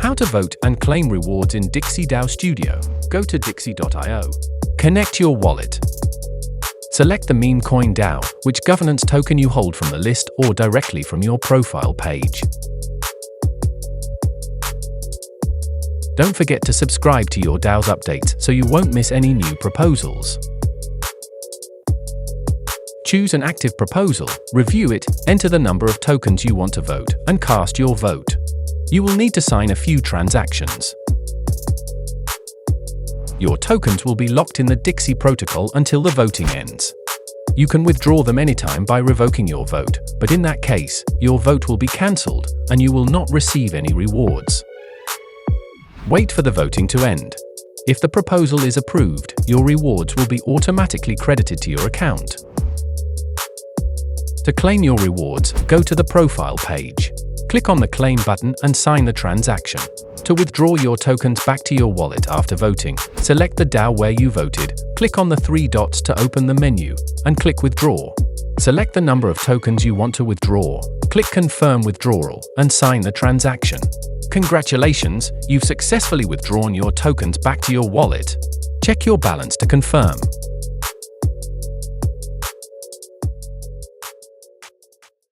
How to vote and claim rewards in DeXe DAO Studio. Go to DeXe.io. Connect your wallet. Select the meme coin DAO, which governance token you hold from the list or directly from your profile page. Don't forget to subscribe to your DAO's updates so you won't miss any new proposals. Choose an active proposal, review it, enter the number of tokens you want to vote, and cast your vote. You will need to sign a few transactions. Your tokens will be locked in the DeXe protocol until the voting ends. You can withdraw them anytime by revoking your vote, but in that case, your vote will be cancelled and you will not receive any rewards. Wait for the voting to end. If the proposal is approved, your rewards will be automatically credited to your account. To claim your rewards, go to the profile page. Click on the Claim button and sign the transaction. To withdraw your tokens back to your wallet after voting, select the DAO where you voted, click on the 3 dots to open the menu, and click Withdraw. Select the number of tokens you want to withdraw, click Confirm Withdrawal, and sign the transaction. Congratulations, you've successfully withdrawn your tokens back to your wallet. Check your balance to confirm.